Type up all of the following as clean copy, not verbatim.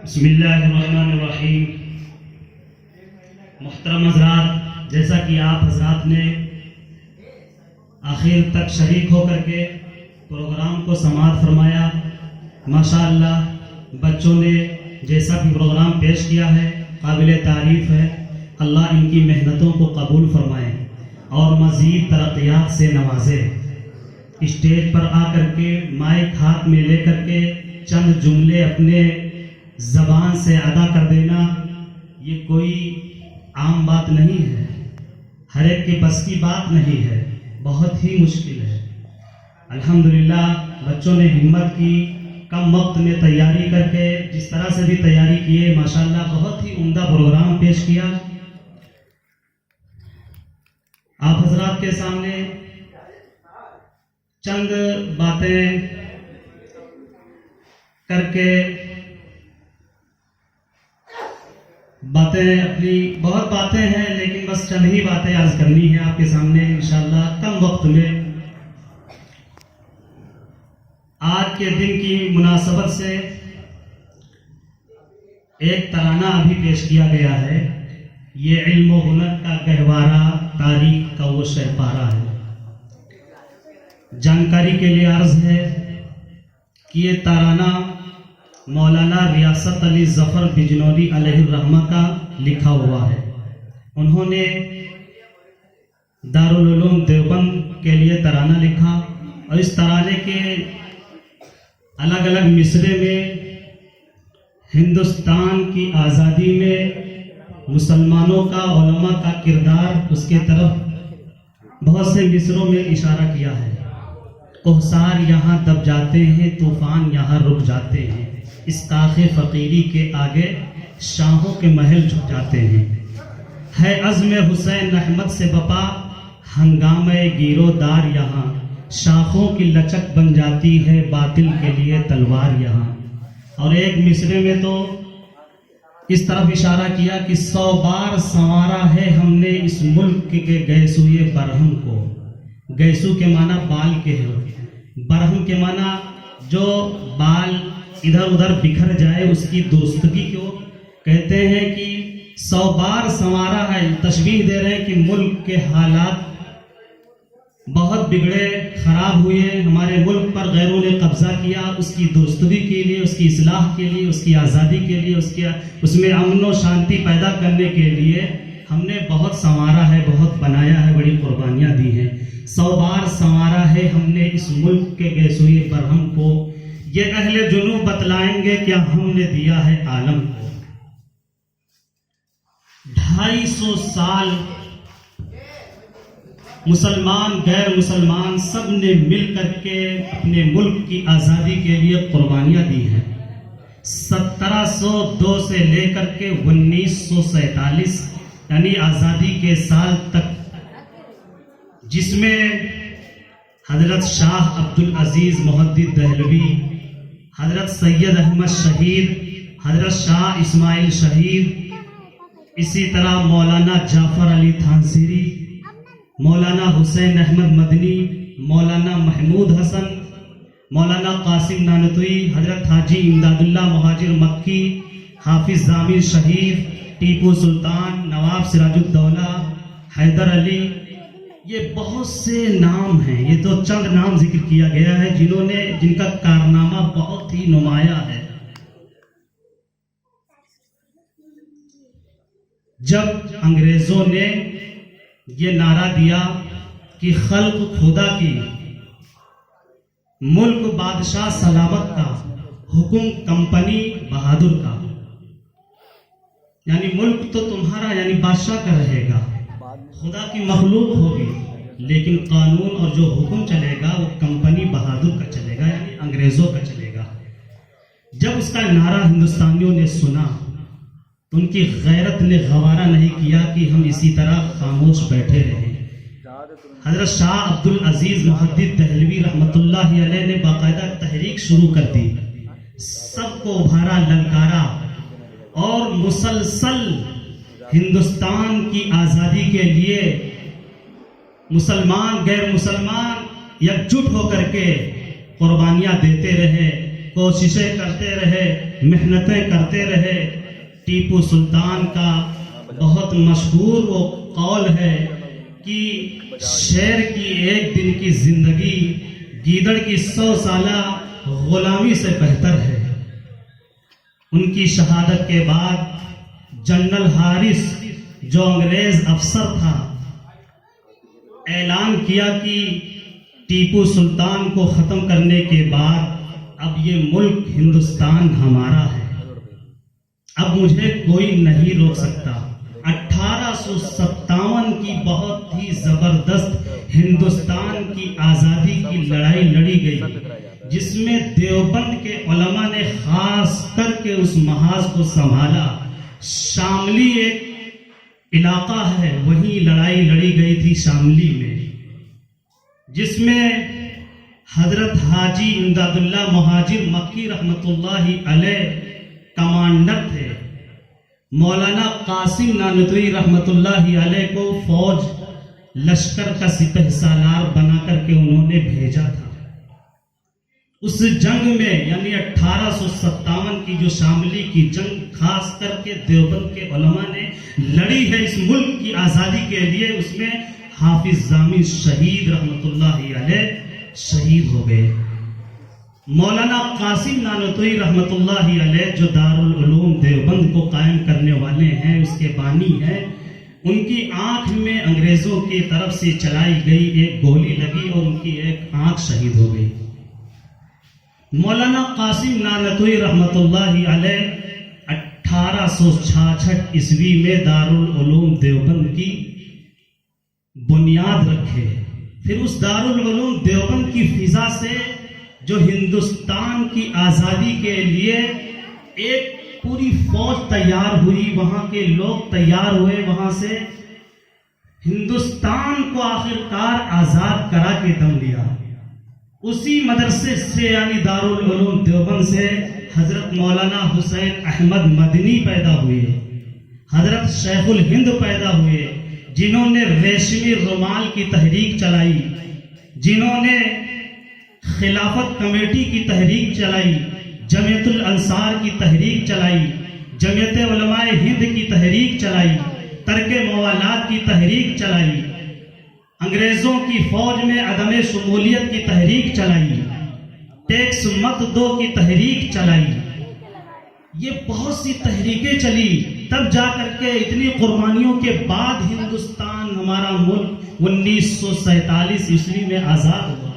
बिस्मिल्लाहिर्रहमानिर्रहीम। मुहतरम हज़रात, जैसा कि आप हज़रात ने आखिर तक शरीक होकर के प्रोग्राम को समाअत फरमाया, माशाअल्लाह बच्चों ने जैसा भी प्रोग्राम पेश किया है काबिल तारीफ़ है। अल्लाह इनकी मेहनतों को कबूल फरमाए और मज़ीद तरक्यात से नवाजे। स्टेज पर आकर के माइक हाथ में लेकर के चंद जुमले अपने ज़बान से अदा कर देना ये कोई आम बात नहीं है, हर एक के बस की बात नहीं है, बहुत ही मुश्किल है। अल्हम्दुलिल्लाह बच्चों ने हिम्मत की, कम वक्त में तैयारी करके जिस तरह से भी तैयारी किए माशाअल्लाह बहुत ही उम्दा प्रोग्राम पेश किया। आप हजरात के सामने चंद बातें करके अपनी बहुत बातें हैं, लेकिन बस चंद ही बातें अर्ज करनी है आपके सामने इंशाअल्लाह कम वक्त में। आज के दिन की मुनासबत से एक तराना अभी पेश किया गया है। ये इल्म व हुनर का गहवारा, तारीख का वो शहपारा है। जानकारी के लिए अर्ज है कि ये तराना मौलाना रियासत अली ज़फ़र बिजनौरी अलैहिर्रहमा का लिखा हुआ है। उन्होंने दारुल उलूम देवबंद के लिए तराना लिखा और इस तराने के अलग अलग मिसरे में हिंदुस्तान की आज़ादी में मुसलमानों का, उलमा का किरदार उसके तरफ बहुत से मिसरों में इशारा किया है। कोहसार यहाँ दब जाते हैं, तूफान यहाँ रुक जाते हैं, इस काखे फ़कीरी के आगे शाहों के महल झुक जाते हैं। है अज़्म हुसैन अहमद से बपा, हंगामे गिरोदार यहाँ, शाखों की लचक बन जाती है, बातिल के लिए तलवार यहाँ। और एक मिसरे में तो इस तरफ इशारा किया कि 100 बार संवारा है हमने इस मुल्क के गैसूए बरहम को। गैसू के माना बाल के हैं, बरहम के माना जो बाल इधर उधर बिखर जाए उसकी दुरुस्तगी को कहते हैं कि 100 बार संवारा है। तशबीह दे रहे हैं कि मुल्क के हालात बहुत बिगड़े, खराब हुए, हमारे मुल्क पर गैरों ने कब्जा किया, उसकी दुरुस्तगी के लिए, उसकी इस्लाह के लिए, उसकी आज़ादी के लिए, उसमें अमन और शांति पैदा करने के लिए हमने बहुत संवारा है, बहुत बनाया है, बड़ी कुर्बानियाँ दी हैं। 100 बार संवारा है हमने इस मुल्क के गैसूए बरहम को, ये अहले जुनूब बतलाएंगे क्या हमने दिया है आलम को। 250 साल मुसलमान गैर मुसलमान सब ने मिल करके अपने मुल्क की आज़ादी के लिए कुर्बानियाँ दी हैं। 1702 से लेकर के 1947 यानी आज़ादी के साल तक, जिसमें हजरत शाह अब्दुल अजीज मुहद्दिद दहलवी, हजरत सैयद अहमद शहीद, हजरत शाह इस्माइल शहीद, इसी तरह मौलाना जाफर अली थानसीरी, मौलाना हुसैन अहमद मदनी, मौलाना महमूद हसन, मौलाना कासिम नानतुई, हजरत हाजी इमदादुल्लाह मुहाजिर मक्की, हाफिज जामिर शहीद, टीपू सुल्तान, नवाब सिराजुद्दौला, हैदर अली, ये बहुत से नाम हैं। ये तो चंद नाम जिक्र किया गया है जिनका कारनामा बहुत ही नुमाया है। जब अंग्रेजों ने ये नारा दिया कि खल्क खुदा की, मुल्क बादशाह सलामत का, हुकुम कंपनी बहादुर का, यानी मुल्क तो तुम्हारा यानी बादशाह का रहेगा, खुदा की मखलूक होगी, लेकिन कानून और जो हुक्म चलेगा वो कंपनी बहादुर का चलेगा, यानी अंग्रेजों का चलेगा। जब उसका नारा हिंदुस्तानियों ने सुना तो उनकी गैरत ने गवारा नहीं किया कि हम इसी तरह खामोश बैठे रहे। हजरत शाह अब्दुल अजीज मुहद्दिद दहलवी रहमतुल्लाह अलैह ने बाकायदा तहरीक शुरू कर दी, सबको उभारा, ललकारा और मुसलसल हिंदुस्तान की आज़ादी के लिए मुसलमान गैर मुसलमान एकजुट होकर के कुर्बानियां देते रहे, कोशिशें करते रहे, मेहनतें करते रहे। टीपू सुल्तान का बहुत मशहूर वो कौल है कि शेर की एक दिन की जिंदगी गीदड़ की 100 साला गुलामी से बेहतर है। उनकी शहादत के बाद जनरल हारिस जो अंग्रेज अफसर था, ऐलान किया कि टीपू सुल्तान को खत्म करने के बाद अब ये मुल्क हिंदुस्तान हमारा है, अब मुझे कोई नहीं रोक सकता। 1857 की बहुत ही जबरदस्त हिंदुस्तान की आजादी की लड़ाई लड़ी गई, जिसमें देवबंद के उलमा ने खास करके उस महाज को संभाला। शामली एक इलाका है, वहीं लड़ाई लड़ी गई थी शामली में, जिसमें हजरत हाजी इमदादुल्लाह मुहाजिर मक्की रहमतुल्लाहि अलैह कमांडर थे। मौलाना कासिम नानतवी रहमतुल्लाहि अलैह को फौज लश्कर का सिपहसालार बना करके उन्होंने भेजा था। उस जंग में यानी 1857 की जो शामली की जंग खास करके देवबंद के उलमा ने लड़ी है इस मुल्क की आज़ादी के लिए, उसमें हाफिज जामी शहीद रहमतुल्लाहि अलैह शहीद हो गए। मौलाना कासिम नानतवी रहमतुल्लाहि अलैह जो दारुल उलूम देवबंद को कायम करने वाले हैं, उसके बानी हैं, उनकी आंख में अंग्रेजों की तरफ से चलाई गई एक गोली लगी और उनकी एक आंख शहीद हो गई। मौलाना कासिम नानतवी रहमतुल्लाहि अलैह 1866 ईस्वी में दारुल उलूम देवबंद की बुनियाद रखे। फिर उस दारुल उलूम देवबंद की फिजा से जो हिंदुस्तान की आज़ादी के लिए एक पूरी फौज तैयार हुई, वहां के लोग तैयार हुए, वहां से हिंदुस्तान को आखिरकार आज़ाद करा के दम लिया। उसी मदरसे से यानी दारुल उलूम देवबंद से हजरत मौलाना हुसैन अहमद मदनी पैदा हुए, हजरत शेखुल हिंद पैदा हुए, जिन्होंने रेशमी रुमाल की तहरीक चलाई, जिन्होंने खिलाफत कमेटी की तहरीक चलाई, जमीयतुल अंसार की तहरीक चलाई, जमीयत उलमाए हिंद की तहरीक चलाई, तर्के मवालात की तहरीक चलाई, अंग्रेजों की फौज में अदम शमूलियत की तहरीक चलाई, टैक्स मत दो की तहरीक चलाई। ये बहुत सी तहरीकें चली, तब जाकर के इतनी कुर्बानियों के बाद हिंदुस्तान हमारा मुल्क 1947 ईस्वी में आजाद हुआ।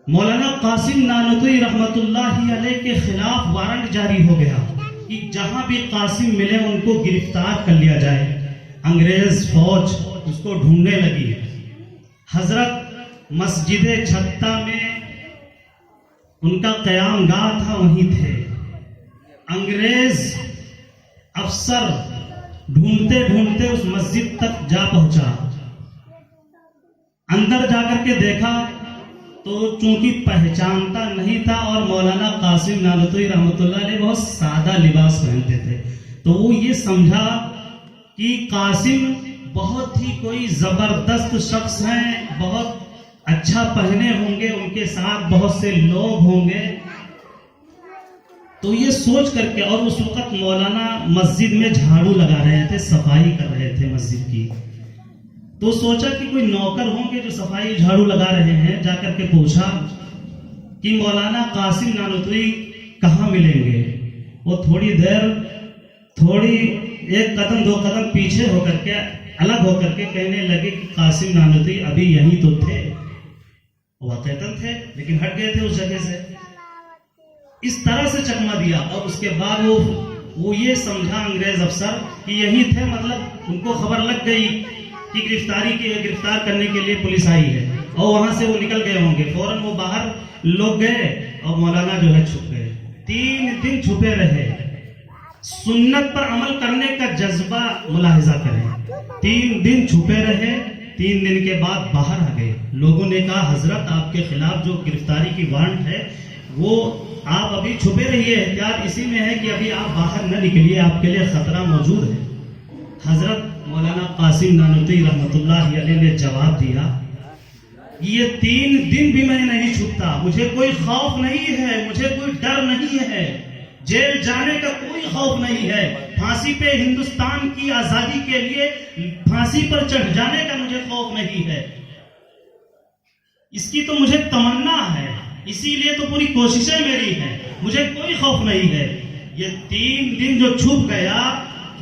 मौलाना कासिम नानतवी रहमतुल्लाहि अलैह के खिलाफ वारंट जारी हो गया कि जहां भी कासिम मिले उनको गिरफ्तार कर लिया जाए। अंग्रेज फौज उसको ढूंढने लगी। हजरत मस्जिद छत्ता में उनका क़याम गाह था, वहीं थे। अंग्रेज अफसर ढूंढते ढूंढते उस मस्जिद तक जा पहुंचा। अंदर जाकर के देखा तो चूंकि पहचानता नहीं था और मौलाना कासिम नानतवी रहमतुल्लाह अलैह बहुत सादा लिबास पहनते थे, तो वो ये समझा कि कासिम बहुत ही कोई जबरदस्त शख्स हैं, बहुत अच्छा पहने होंगे, उनके साथ बहुत से लोग होंगे। तो ये सोच करके, और उस वक्त मौलाना मस्जिद में झाड़ू लगा रहे थे, सफाई कर रहे थे मस्जिद की, तो सोचा कि कोई नौकर होंगे जो सफाई झाड़ू लगा रहे हैं। जाकर के पूछा कि मौलाना कासिम नानतवी कहाँ मिलेंगे। वो थोड़ी देर, थोड़ी एक कदम दो कदम पीछे होकर के, अलग होकर के कहने लगे कि कासिम नानतवी अभी यहीं तो थे। वाकईतन थे, लेकिन हट गए थे उस जगह से। इस तरह से चकमा दिया और उसके बाद वो ये समझा अंग्रेज अफसर कि यही थे, मतलब उनको खबर लग गई कि गिरफ्तार करने के लिए पुलिस आई है, और वहां से वो निकल गए होंगे। फौरन वो बाहर लोग गए और मौलाना जो है छुप गए। 3 दिन छुपे रहे। सुन्नत पर अमल करने का जज्बा मुलाहिजा करें। 3 दिन छुपे रहे, 3 दिन के बाद बाहर आ गए। लोगों ने कहा हजरत आपके खिलाफ जो गिरफ्तारी की वारंट है वो आप अभी छुपे रहिए, एहतियात इसी में है कि अभी आप बाहर न निकलिए, आपके लिए खतरा मौजूद है। हजरत मौलाना कासिम नानूतवी रहमतुल्लाह अलैह ने जवाब दिया, ये 3 दिन भी मैं नहीं छुपता, मुझे कोई खौफ नहीं है, मुझे कोई डर नहीं है, जेल जाने का कोई खौफ नहीं है, फांसी पे हिंदुस्तान की आजादी के लिए फांसी पर चढ़ जाने का मुझे खौफ नहीं है, इसकी तो मुझे तमन्ना है, इसीलिए तो पूरी कोशिशें मेरी हैं, मुझे कोई खौफ नहीं है। ये 3 दिन जो छुप गया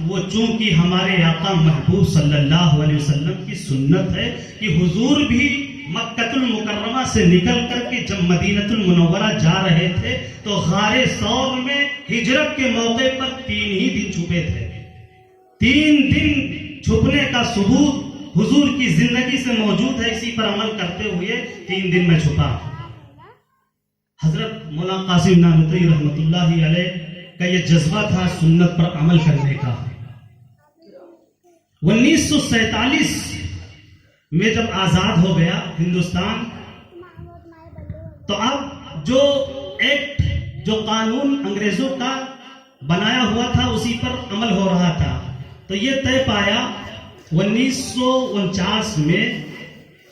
वो चूंकि हमारे आका महबूब सल्लल्लाहु अलैहि वसल्लम की सुन्नत है कि हुजूर भी मक्कतुल मुकर्रमा से निकल करके जब मदीनतुल मुनव्वरा जा रहे थे तो गारे सौर में हिजरत के मौके पर 3 ही दिन छुपे थे। 3 दिन छुपने का सबूत हुजूर की जिंदगी से मौजूद है, इसी पर अमल करते हुए 3 दिन में छुपा। हजरत मौलाना कासिम नानूतवी रहमतुल्लाह अलैह का यह जज्बा था सुन्नत पर अमल करने का। 1947 में जब आजाद हो गया हिंदुस्तान, तो अब जो एक्ट, जो कानून अंग्रेजों का बनाया हुआ था उसी पर अमल हो रहा था। तो ये तय पाया 1949 में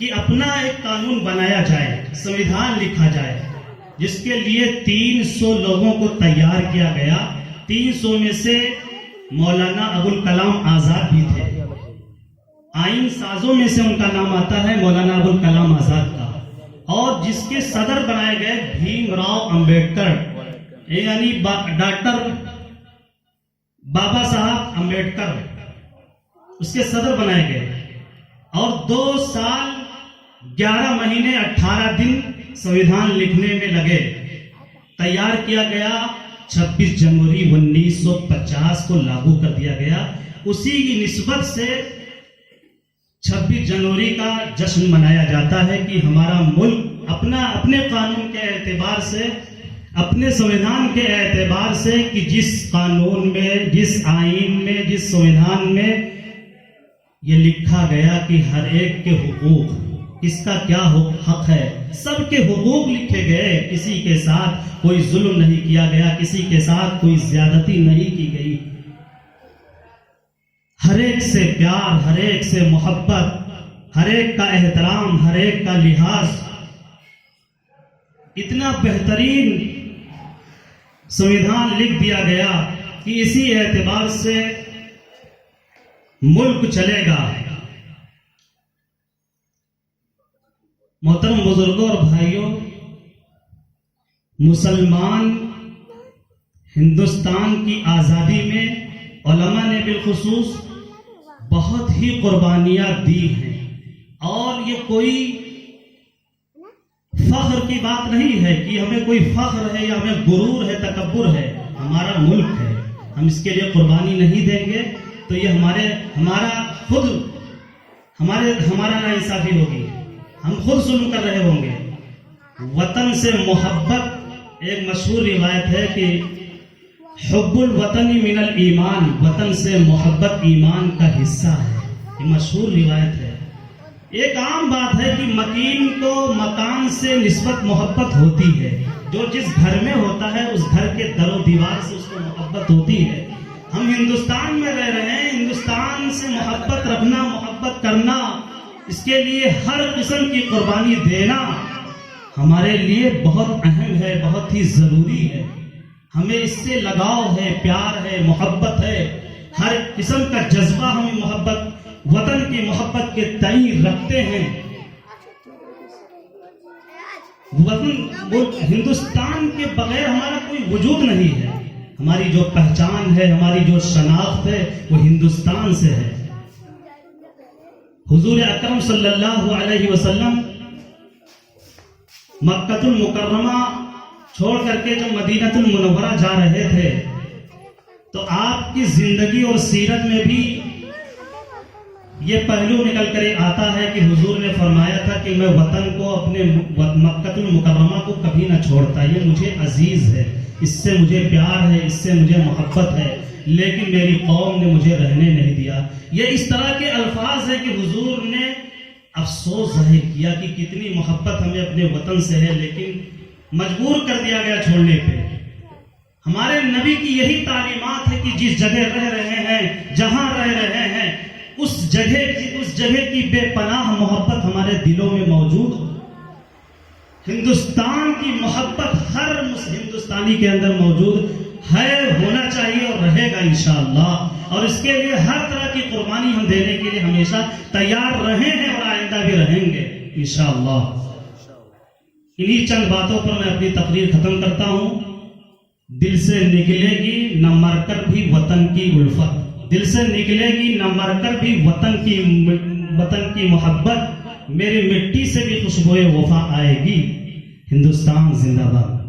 कि अपना एक कानून बनाया जाए, संविधान लिखा जाए, जिसके लिए 300 लोगों को तैयार किया गया। 300 में से मौलाना अबुल कलाम आजाद भी थे। आइन साजों में से उनका नाम आता है मौलाना अबुल कलाम आजाद का, और जिसके सदर बनाए गए भीमराव अंबेडकर, यानी डॉक्टर बाबा साहब अंबेडकर, उसके सदर बनाए गए। और 2 साल 11 महीने 18 दिन संविधान लिखने में लगे। तैयार किया गया, 26 जनवरी 1950 को लागू कर दिया गया। उसी की निस्बत से 26 जनवरी का जश्न मनाया जाता है कि हमारा मुल्क अपने कानून के एतबार से, अपने संविधान के एतबार से, कि जिस कानून में, जिस आईन में, जिस संविधान में ये लिखा गया कि हर एक के हुकूक, किसका क्या हक है, सबके हुकूक लिखे गए, किसी के साथ कोई जुल्म नहीं किया गया, किसी के साथ कोई ज्यादती नहीं की गई, हर एक से प्यार, हर एक से मोहब्बत, हर एक का एहतराम, हर एक का लिहाज। इतना बेहतरीन संविधान लिख दिया गया कि इसी एतबार से मुल्क चलेगा। मोहतरम बुजुर्गों और भाइयों, मुसलमान हिंदुस्तान की आजादी में उलमा ने बिलखुसूस बहुत ही कुर्बानियां दी हैं, और ये कोई फख्र की बात नहीं है कि हमें कोई फख्र है या हमें गुरूर है, तकब्बुर है। हमारा मुल्क है, हम इसके लिए कुर्बानी नहीं देंगे तो ये हमारा नाइंसाफी होगी, हम खुद जुल्म कर रहे होंगे। वतन से मोहब्बत, एक मशहूर रिवायत है कि हुब्बुल वतनी मिनल ईमान, वतन से मोहब्बत ईमान का हिस्सा है। ये मशहूर रिवायत है। एक आम बात है कि मकीन को मकान से निस्बत मोहब्बत होती है। जो जिस घर में होता है उस घर के दरो दीवार से उसको मोहब्बत होती है। हम हिंदुस्तान में रह रहे हैं, हिंदुस्तान से मोहब्बत रखना, मोहब्बत करना, इसके लिए हर किस्म की कुर्बानी देना हमारे लिए बहुत अहम है, बहुत ही जरूरी है। हमें इससे लगाव है, प्यार है, मोहब्बत है, हर किस्म का जज्बा हमें मोहब्बत, वतन की मोहब्बत के तई रखते हैं। वतन, हिंदुस्तान के बगैर हमारा कोई वजूद नहीं है। हमारी जो पहचान है, हमारी जो शनाख्त है, वो हिंदुस्तान से है। हुजूर अकरम सल्लल्लाहु अलैहि वसल्लम मक्कतुल मुकर्रमा छोड़ करके जब मदीनतुल मुनव्वरा जा रहे थे तो आपकी जिंदगी और सीरत में भी ये पहलू निकल कर आता है कि हुजूर ने फरमाया था कि मैं वतन को, अपने मक्कतुल मुकर्रमा को कभी ना छोड़ता। ये मुझे अजीज है, इससे मुझे प्यार है, इससे मुझे मोहब्बत है, लेकिन मेरी कौम ने मुझे रहने नहीं दिया। ये इस तरह के अल्फाज है कि हुजूर ने अफसोस जाहिर किया कि कितनी मोहब्बत हमें अपने वतन से है, लेकिन मजबूर कर दिया गया छोड़ने पे। हमारे नबी की यही तालीमात है कि जिस जगह रह रहे हैं, जहां रह रहे हैं, उस जगह की बेपनाह मोहब्बत हमारे दिलों में मौजूद हो। हिंदुस्तान की मोहब्बत हर हिंदुस्तानी के अंदर मौजूद है, होना चाहिए और रहेगा इंशाअल्लाह। और इसके लिए हर तरह की कुर्बानी हम देने के लिए हमेशा तैयार रहे हैं और आइंदा भी रहेंगे इंशाअल्लाह। इन्हीं चंद बातों पर मैं अपनी तकरीर खत्म करता हूं। दिल से निकलेगी न मरकर भी वतन की उल्फत, दिल से निकलेगी न मरकर भी वतन की मोहब्बत, मेरी मिट्टी से भी खुशबुए वफा आएगी। हिंदुस्तान जिंदाबाद।